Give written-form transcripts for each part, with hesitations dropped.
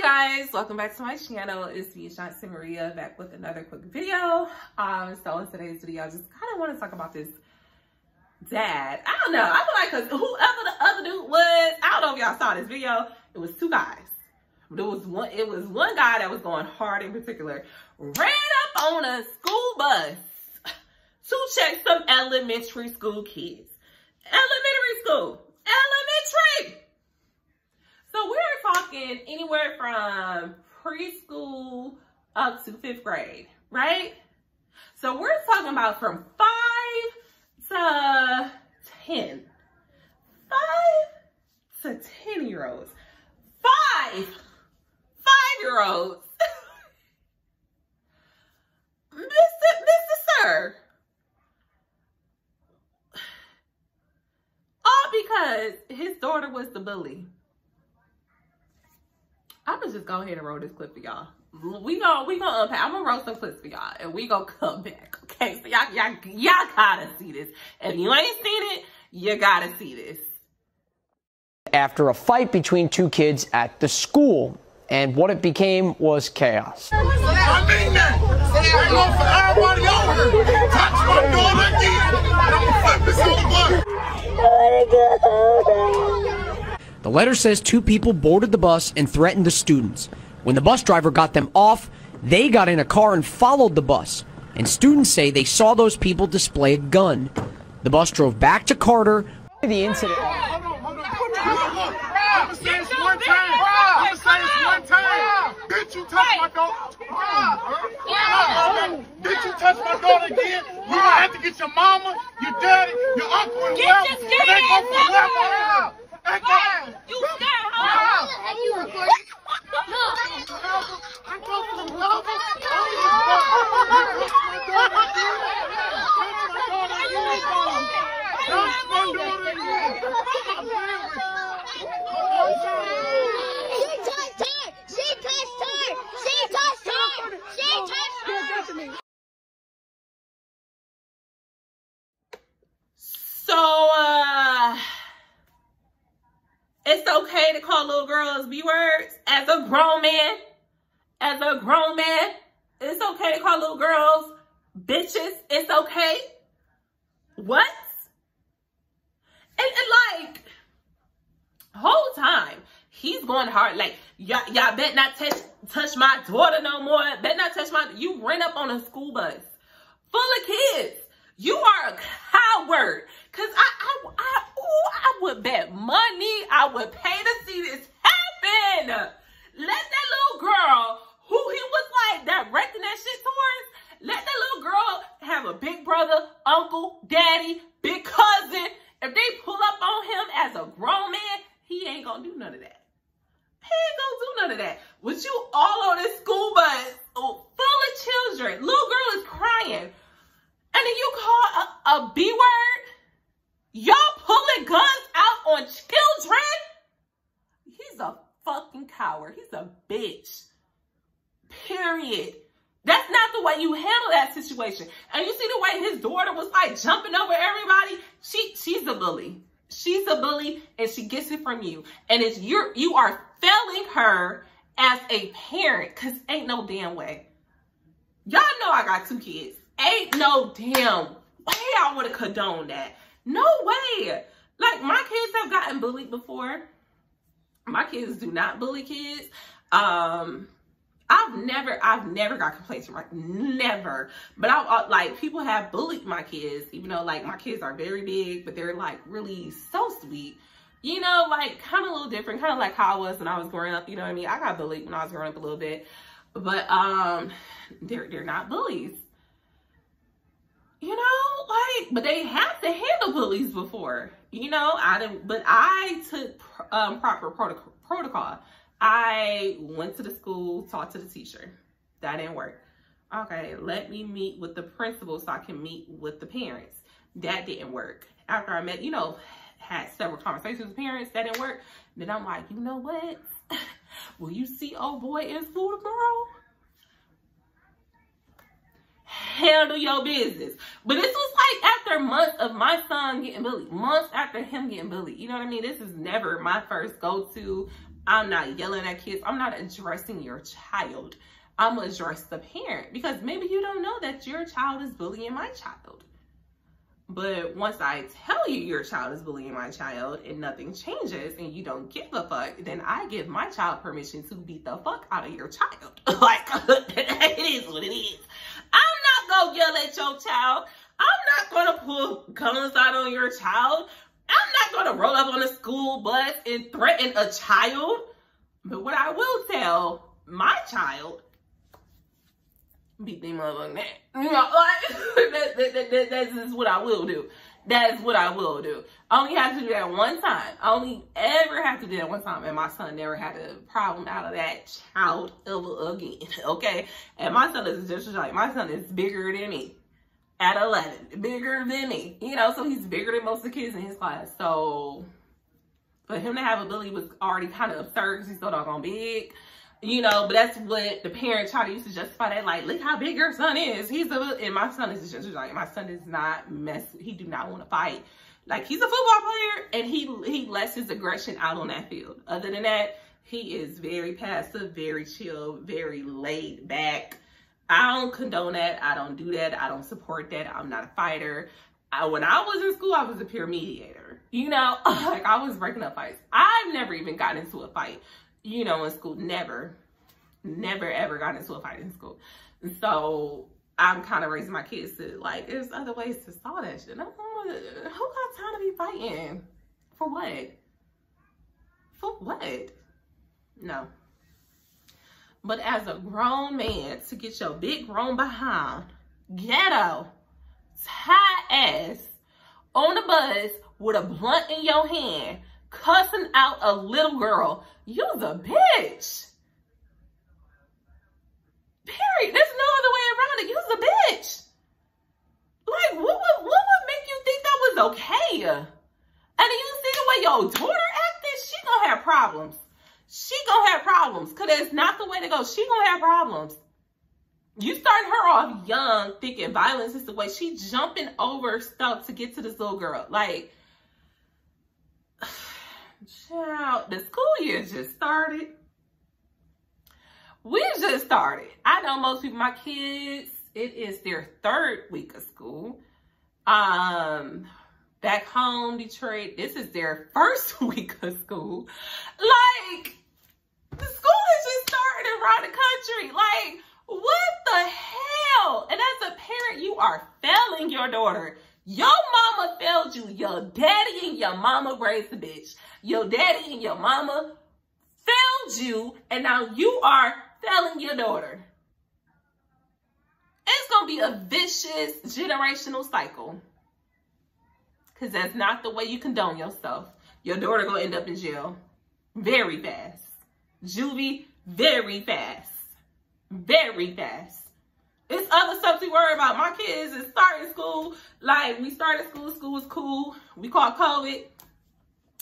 Guys, welcome back to my channel. It's Btch Maria back with another quick video. So in today's video, I just kind of want to talk about this dad. I don't know. I feel like cause whoever the other dude was, I don't know if y'all saw this video. It was two guys. It was one guy that was going hard in particular. Ran up on a school bus to check some elementary school kids. Elementary school. Elementary. So we're talking anywhere from preschool up to 5th grade, right? So we're talking about from 5 to 10. 5 to 10-year-olds. 5-year-olds. Mr. Sir. All because his daughter was the bully. I'm gonna just go ahead and roll this clip for y'all. We gonna unpack. I'm gonna roll some clips for y'all, and we gonna come back. Okay, so y'all gotta see this. If you ain't seen it, you gotta see this. After a fight between two kids at the school, and what it became was chaos. I mean that. I know for everybody over here. Touch my daughter again. I'm gonna flip this whole bus. The letter says two people boarded the bus and threatened the students. When the bus driver got them off, they got in a car and followed the bus. And students say they saw those people display a gun. The bus drove back to Carter. The incident. Hold on. I'm gonna say this one time. Bitch, you touch my daughter. Bitch, you touch my daughter again. You gonna have to get your mama, your daddy, your uncle, and whoever. They go for whoever. You scared, huh? Have you recorded? No. I go for the love. It's okay to call little girls B-words as a grown man. As a grown man, it's okay to call little girls bitches. It's okay. What? And like, whole time, he's going hard. Like, y'all bet not touch my daughter no more. Bet not touch my, you ran up on a school bus full of kids. You are a coward. Cause I would bet money, I would pay to see this happen. Let that little girl, who he was like directing that shit towards, let that little girl have a big brother, uncle, daddy, big cousin. If they pull up on him as a grown man, he ain't gonna do none of that. He ain't gonna do none of that. With you all on this school bus full of children, little girl is crying. And then you call a B-word? Y'all pulling guns out on children? He's a fucking coward. He's a bitch. Period. That's not the way you handle that situation. And you see the way his daughter was like jumping over everybody? She's a bully. She's a bully and she gets it from you. And it's you are failing her as a parent, because ain't no damn way. Y'all know I got 2 kids. Ain't no damn way I would have condoned that. No way. Like, my kids have gotten bullied before. My kids do not bully kids. I've never got complaints from never. But like, people have bullied my kids, even though like my kids are very big, but they're like really so sweet. You know, like kind of a little different, kind of like how I was when I was growing up. You know what I mean? I got bullied when I was growing up a little bit, but they're not bullies. You know, like, but they have to handle bullies before. You know, I took proper protocol. I went to the school, talked to the teacher. That didn't work. Okay, let me meet with the principal so I can meet with the parents. That didn't work. After I met, you know, had several conversations with parents, that didn't work. Then I'm like, you know what? Will you see old boy in school tomorrow? handle your business. But this was like after months of my son getting bullied, months after him getting bullied. You know what I mean? This is never my first go-to I'm not yelling at kids. I'm not addressing your child. I'm gonna address the parent, because maybe you don't know that your child is bullying my child. But once I tell you your child is bullying my child and nothing changes and you don't give a fuck, then I give my child permission to beat the fuck out of your child. Like, it is what it is. I'm not gonna yell at your child. I'm not gonna pull guns out on your child. I'm not gonna roll up on a school bus and threaten a child. But what I will tell my child, beat them motherfucking ass. You know, like, that's just what I will do. That's what I will do. I only have to do that one time. I only ever have to do that one time. And my son never had a problem out of that child ever again. Okay? And my son is just like, my son is bigger than me. At 11. Bigger than me. You know, so he's bigger than most of the kids in his class. So, for him to have a bully was already kind of absurd because he's so doggone big. You know, but that's what the parents try to use to justify that. Like, look how big your son is. And my son is just like, my son does not mess. He do not want to fight. Like, he's a football player and he lets his aggression out on that field. Other than that, he is very passive, very chill, very laid back. I don't condone that. I don't do that. I don't support that. I'm not a fighter. When I was in school, I was a peer mediator. You know, like, I was breaking up fights. I've never even gotten into a fight. You know, in school, never ever got into a fight in school. And so I'm kind of raising my kids to, like, there's other ways to solve that shit. Who got time to be fighting? For what? For what? No. But as a grown man, to get your big grown behind, ghetto, tie ass on the bus with a blunt in your hand, cussing out a little girl, you's a bitch. Period. There's no other way around it. You's a bitch. Like, what would make you think that was okay? And then you see the way your daughter acted, she gonna have problems. She gonna have problems, because that's not the way to go. She gonna have problems. You started her off young, thinking violence is the way. She jumping over stuff to get to this little girl. Like, child, the school year just started. We just started. I know most people, my kids, it is their 3rd week of school. Back home, Detroit, this is their 1st week of school. Like, the school is just starting around the country. Like, what the hell? And as a parent, you are failing your daughter. Your mama failed you. Your daddy and your mama raised a bitch. Your daddy and your mama failed you, and now you are failing your daughter. It's going to be a vicious generational cycle, because that's not the way you condone yourself. Your daughter going to end up in jail very fast. Juvie, very fast. Very fast. It's other stuff to worry about. My kids is starting school. Like, we started school was cool. We caught COVID.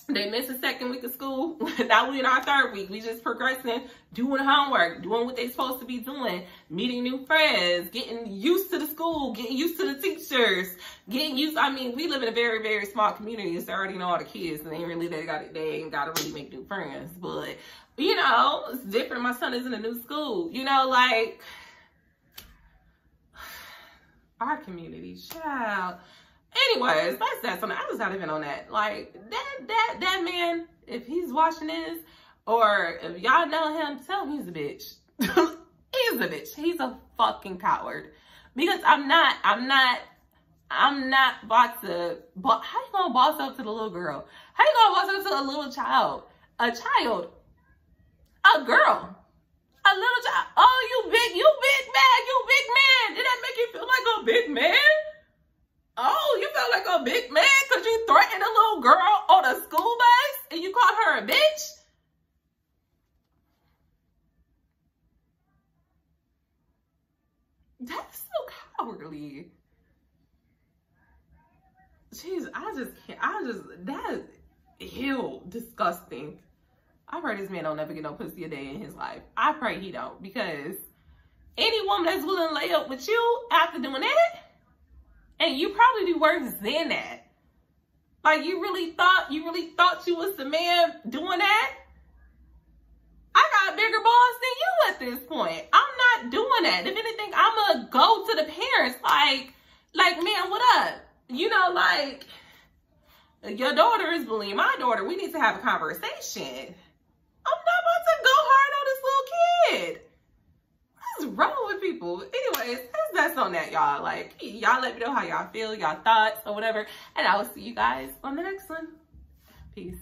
They missed the 2nd week of school. Now we in our 3rd week. We just progressing, doing homework, doing what they supposed to be doing, meeting new friends, getting used to the school, getting used to the teachers, getting used. I mean, we live in a very, very small community, so they already know all the kids, and they ain't got to really make new friends. But, you know, it's different. My son is in a new school. You know, like, our community, child. Anyways, that's that. Something. I just not even on that. Like, that man, if he's watching this, or if y'all know him, tell him he's a bitch. He's a bitch. He's a fucking coward. Because I'm not about to. How you gonna boss up to the little girl? How you gonna boss up to a little child? A child. A girl. A little child. Oh, you big man. Did that make you feel like a big man? Oh, you felt like a big man because you threatened a little girl on a school bus and you called her a bitch? That's so cowardly. Jeez, that is ew, disgusting. I pray this man don't never get no pussy a day in his life. I pray he don't, because any woman that's willing to lay up with you after doing that, and you probably do worse than that. Like, you really thought you was the man doing that? at this point. I'm not doing that. If anything, I'm gonna go to the parents like, man, what up? You know, like, your daughter is bullying my daughter. We need to have a conversation. I'm not about to go hard on this little kid. What's wrong with people? Anyways, that's on that, y'all. Like, y'all let me know how y'all feel, y'all thoughts, or whatever. And I will see you guys on the next one. Peace.